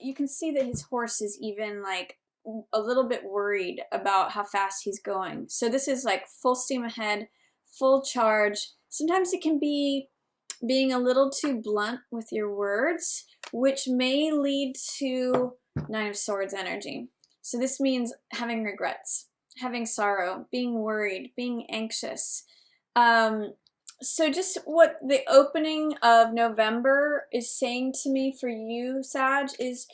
you can see that his horse is even like a little bit worried about how fast he's going. So this is like full steam ahead, full charge. Sometimes it can be being a little too blunt with your words, which may lead to Nine of Swords energy. So this means having regrets, having sorrow, being worried, being anxious. So just what the opening of November is saying to me for you, Sag, is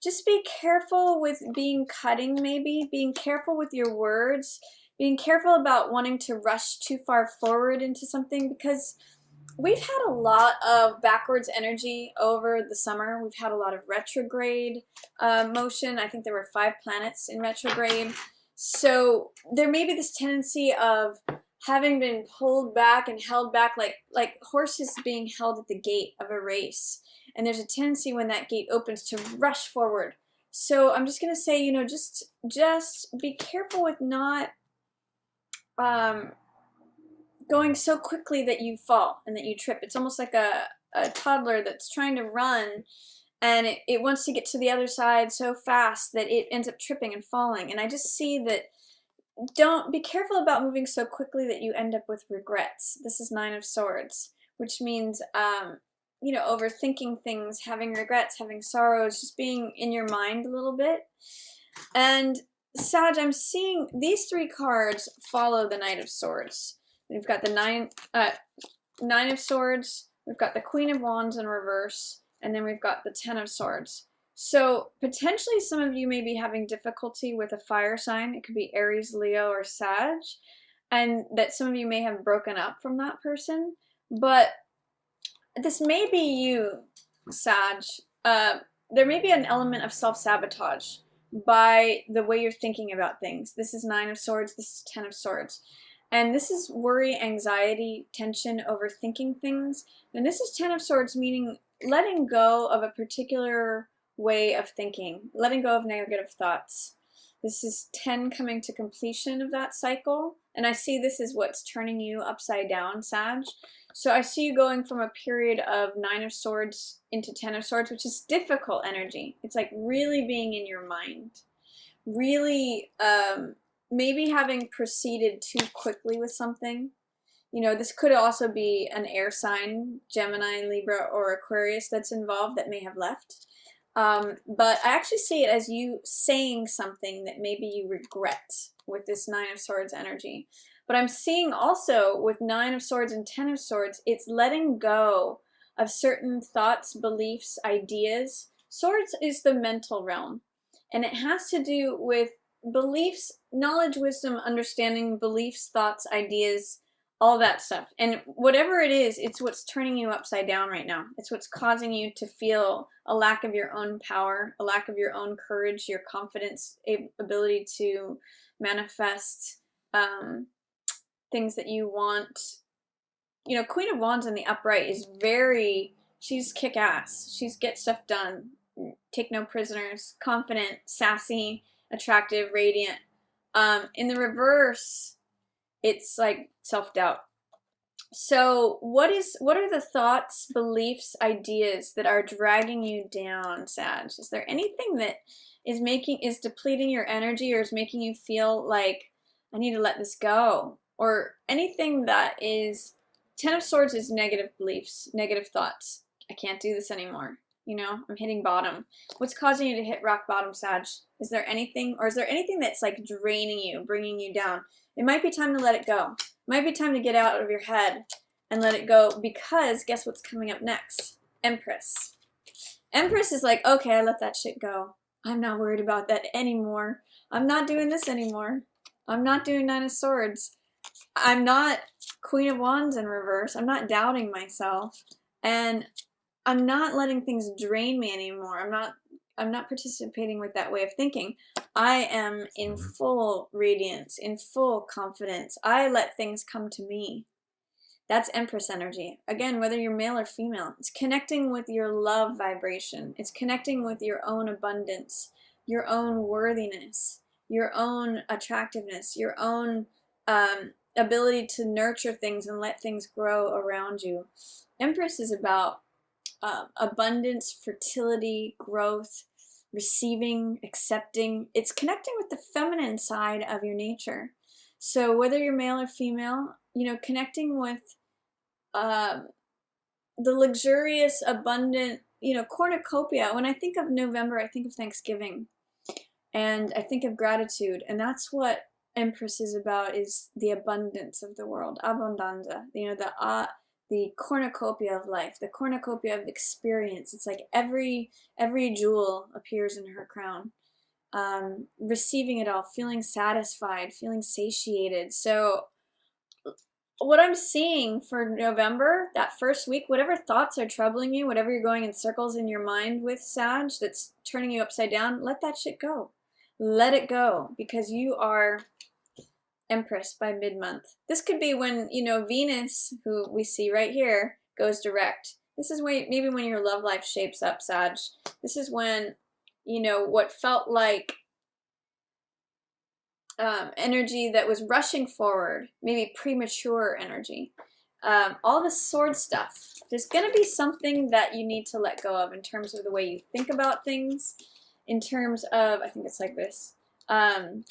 just be careful with being cutting, maybe. Being careful with your words. Being careful about wanting to rush too far forward into something, because we've had a lot of backwards energy over the summer. We've had a lot of retrograde motion. I think there were 5 planets in retrograde. So there may be this tendency of having been pulled back and held back, like horses being held at the gate of a race. And there's a tendency when that gate opens to rush forward. So I'm just going to say, you know, just be careful with not going so quickly that you fall and that you trip. It's almost like a toddler that's trying to run, and it wants to get to the other side so fast that it ends up tripping and falling. And I just see that, don't be careful about moving so quickly that you end up with regrets. This is Nine of Swords, which means, you know, overthinking things, having regrets, having sorrows, just being in your mind a little bit. And Sag, I'm seeing these 3 cards follow the Knight of Swords. We've got the Nine of Swords, we've got the Queen of Wands in reverse, and then we've got the Ten of Swords. So potentially some of you may be having difficulty with a fire sign. It could be Aries, Leo, or Sag, and that some of you may have broken up from that person. But this may be you, Sag. There may be an element of self-sabotage by the way you're thinking about things. This is Nine of Swords, this is Ten of Swords. And this is worry, anxiety, tension, overthinking things. And this is Ten of Swords, meaning letting go of a particular way of thinking, letting go of negative thoughts. This is 10 coming to completion of that cycle. And I see this is what's turning you upside down, Sag. So I see you going from a period of Nine of Swords into Ten of Swords, which is difficult energy. It's like really being in your mind. Really, maybe having proceeded too quickly with something. You know, this could also be an air sign, Gemini, Libra, or Aquarius that's involved that may have left. But I actually see it as you saying something that maybe you regret with this Nine of Swords energy. But I'm seeing also with Nine of Swords and Ten of Swords, it's letting go of certain thoughts, beliefs, ideas. Swords is the mental realm, and it has to do with beliefs, knowledge, wisdom, understanding, beliefs, thoughts, ideas, all that stuff. And whatever it is, it's what's turning you upside down right now. It's what's causing you to feel a lack of your own power, a lack of your own courage, your confidence, ability to manifest things that you want. You know, Queen of Wands in the upright is she's kick-ass. She's get stuff done, take no prisoners, confident, sassy, attractive, radiant. In the reverse, it's like self-doubt. So what are the thoughts, beliefs, ideas that are dragging you down, Sag? Is there anything that is depleting your energy, or is making you feel like I need to let this go? Or anything that is, Ten of Swords is negative beliefs, negative thoughts. I can't do this anymore. You know, I'm hitting bottom. What's causing you to hit rock bottom, Sag? Is there anything that's like draining you, bringing you down? It might be time to let it go. It might be time to get out of your head and let it go, because guess what's coming up next? Empress. Empress is like, okay, I let that shit go. I'm not worried about that anymore. I'm not doing this anymore. I'm not doing Nine of Swords. I'm not Queen of Wands in reverse. I'm not doubting myself. And I'm not letting things drain me anymore. I'm not participating with that way of thinking. I am in full radiance, in full confidence. I let things come to me. That's Empress energy. Again, whether you're male or female, it's connecting with your love vibration. It's connecting with your own abundance, your own worthiness, your own attractiveness, your own ability to nurture things and let things grow around you. Empress is about abundance, fertility, growth, receiving, accepting. It's connecting with the feminine side of your nature. So whether you're male or female, connecting with the luxurious, abundant, cornucopia. When I think of November, I think of Thanksgiving, and I think of gratitude, and that's what Empress is about, is the abundance of the world, abundanza, the cornucopia of life, the cornucopia of experience. It's like every jewel appears in her crown. Receiving it all, feeling satisfied, feeling satiated. So what I'm seeing for November, that first week, whatever thoughts are troubling you, whatever you're going in circles in your mind with, Sag, that's turning you upside down, let that shit go. Let it go, because you are Empress by mid-month. This could be when, Venus, who we see right here, goes direct. This is when, maybe when your love life shapes up, Sag. This is when, what felt like energy that was rushing forward, maybe premature energy. All the sword stuff. There's going to be something that you need to let go of in terms of the way you think about things, in terms of, I think it's like this, in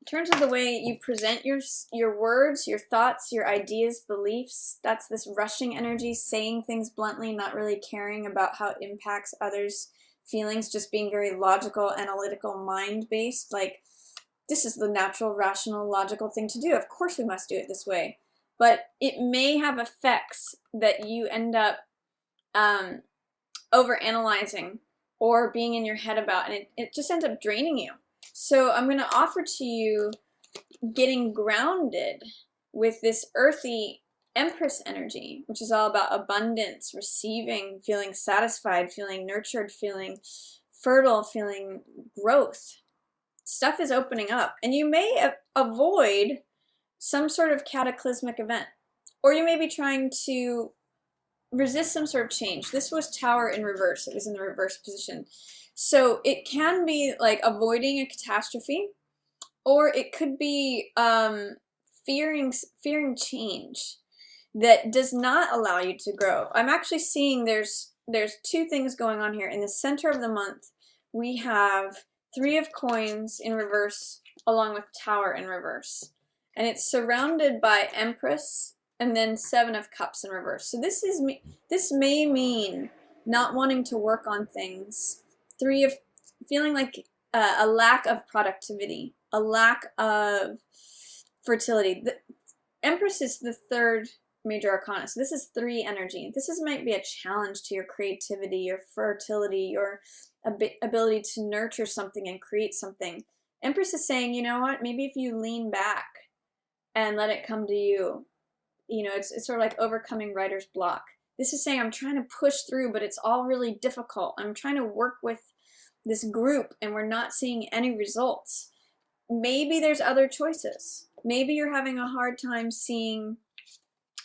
terms of the way you present your words, your thoughts, your ideas, beliefs. That's this rushing energy, saying things bluntly, not really caring about how it impacts others' feelings, just being very logical, analytical, mind-based, like, this is the natural, rational, logical thing to do. Of course we must do it this way. But it may have effects that you end up overanalyzing or being in your head about, and it just ends up draining you. So I'm going to offer to you getting grounded with this earthy Empress energy, which is all about abundance, receiving, feeling satisfied, feeling nurtured, feeling fertile, feeling growth. Stuff is opening up, and you may avoid some sort of cataclysmic event, or you may be trying to resist some sort of change. This was Tower in reverse. It was in the reverse position. So it can be like avoiding a catastrophe, or it could be fearing change that does not allow you to grow. I'm actually seeing there's two things going on here. In the center of the month, we have Three of Coins in reverse along with Tower in reverse. And it's surrounded by Empress and then Seven of Cups in reverse. So this may mean not wanting to work on things. Feeling like a lack of productivity, a lack of fertility. The Empress is the third major arcana. So this is 3 energy. Might be a challenge to your creativity, your fertility, your ability to nurture something and create something. Empress is saying, you know what, maybe if you lean back and let it come to you, it's sort of like overcoming writer's block. This is saying I'm trying to push through, but it's all really difficult. I'm trying to work with this group and we're not seeing any results. Maybe there's other choices. Maybe you're having a hard time seeing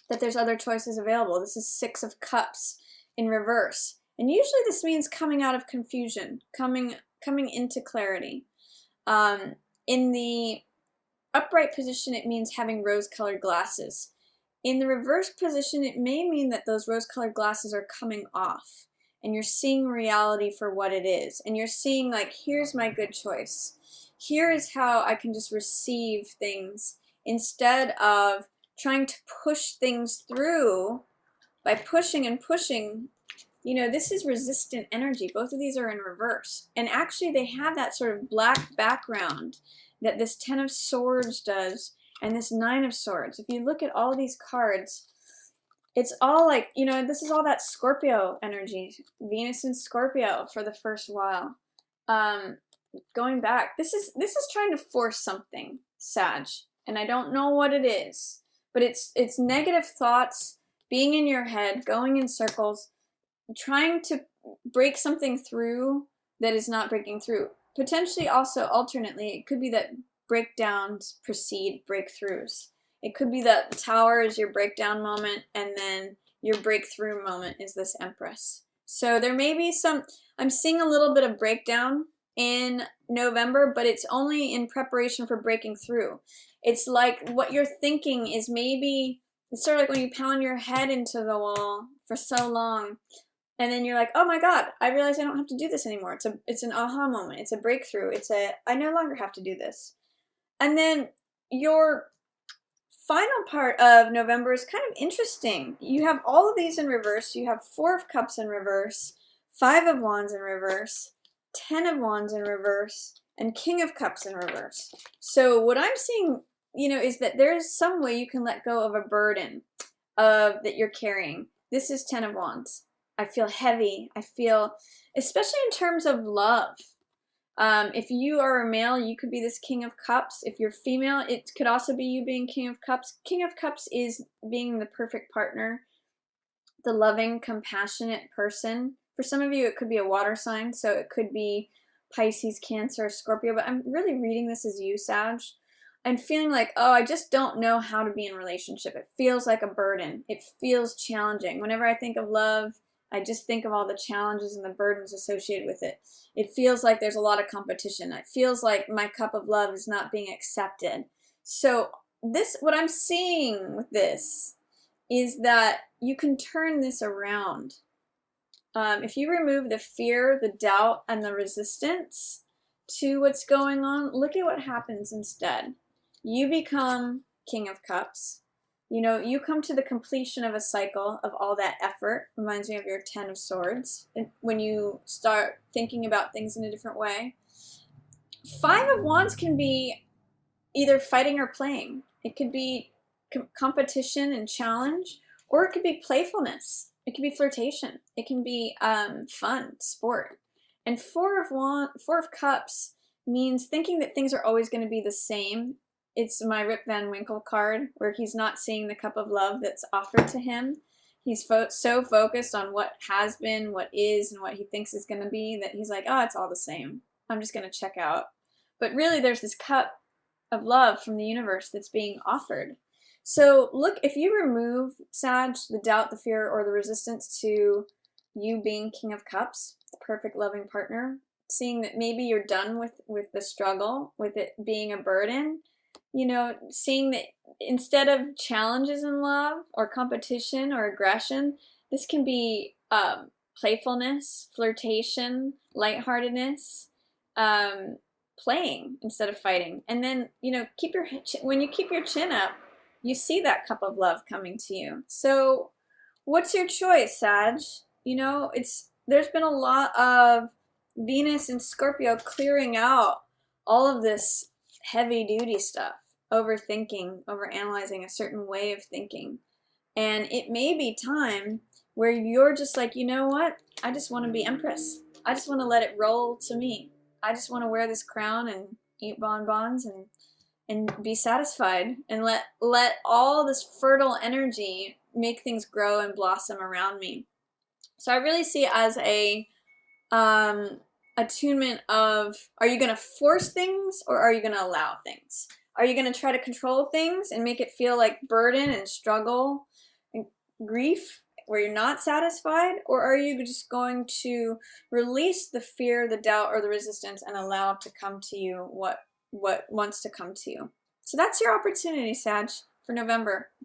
that there's other choices available. This is 6 of Cups in reverse. And usually this means coming out of confusion, coming into clarity. In the upright position, it means having rose-colored glasses. In the reverse position, it may mean that those rose-colored glasses are coming off and you're seeing reality for what it is. And you're seeing, like, here's my good choice. Here is how I can just receive things instead of trying to push things through by pushing and pushing. This is resistant energy. Both of these are in reverse. And actually they have that sort of black background that this 10 of Swords does and this 9 of Swords. If you look at all these cards, it's all like, this is all that Scorpio energy. Venus in Scorpio for the first while. Going back, this is trying to force something, Sag. And I don't know what it is. But it's negative thoughts, being in your head, going in circles, trying to break something through that is not breaking through. Potentially also, alternately, it could be that breakdowns precede breakthroughs. It could be that the Tower is your breakdown moment and then your breakthrough moment is this Empress. So there may be I'm seeing a little bit of breakdown in November, but it's only in preparation for breaking through. It's like what you're thinking is maybe, it's sort of like when you pound your head into the wall for so long And then you're like, oh my God, I realize I don't have to do this anymore. It's an aha moment. It's a breakthrough. I no longer have to do this. And then your final part of November is kind of interesting. You have all of these in reverse. You have 4 of Cups in reverse, 5 of Wands in reverse, 10 of Wands in reverse, and King of Cups in reverse. So what I'm seeing, is that there's some way you can let go of a burden that you're carrying. This is 10 of Wands. I feel heavy. I feel, especially in terms of love. If you are a male, you could be this King of Cups. If you're female, it could also be you being King of Cups. King of Cups is being the perfect partner, the loving, compassionate person. For some of you, it could be a water sign, so it could be Pisces, Cancer, Scorpio, but I'm really reading this as you, Sag. I'm feeling like, oh, I just don't know how to be in a relationship. It feels like a burden. It feels challenging. Whenever I think of love, I just think of all the challenges and the burdens associated with it. It feels like there's a lot of competition. It feels like my cup of love is not being accepted. So what I'm seeing with this is that you can turn this around. If you remove the fear, the doubt, and the resistance to what's going on, look at what happens instead. You become King of Cups. You come to the completion of a cycle of all that effort. Reminds me of your 10 of Swords. When you start thinking about things in a different way. 5 of Wands can be either fighting or playing. It could be competition and challenge, or it could be playfulness. It could be flirtation. It can be fun, sport. And 4 of Cups means thinking that things are always going to be the same. It's my Rip Van Winkle card, where he's not seeing the cup of love that's offered to him. He's so focused on what has been, what is, and what he thinks is going to be that he's like, oh, it's all the same. I'm just going to check out. But really, there's this cup of love from the universe that's being offered. So look, if you remove, Sag, the doubt, the fear, or the resistance to you being King of Cups, the perfect loving partner, seeing that maybe you're done with the struggle, with it being a burden, seeing that instead of challenges in love or competition or aggression, this can be playfulness, flirtation, lightheartedness, playing instead of fighting. And then, when you keep your chin up, you see that cup of love coming to you. So what's your choice, Sag? There's been a lot of Venus and Scorpio clearing out all of this heavy duty stuff, overthinking, overanalyzing a certain way of thinking. And it may be time where you're just like, you know what? I just want to be Empress. I just want to let it roll to me. I just want to wear this crown and eat bonbons and be satisfied and let all this fertile energy make things grow and blossom around me. So I really see it as a attunement of, are you going to force things or are you going to allow things? Are you going to try to control things and make it feel like burden and struggle and grief where you're not satisfied? Or are you just going to release the fear, the doubt, or the resistance and allow it to come to you what wants to come to you? So that's your opportunity, Sag, for November.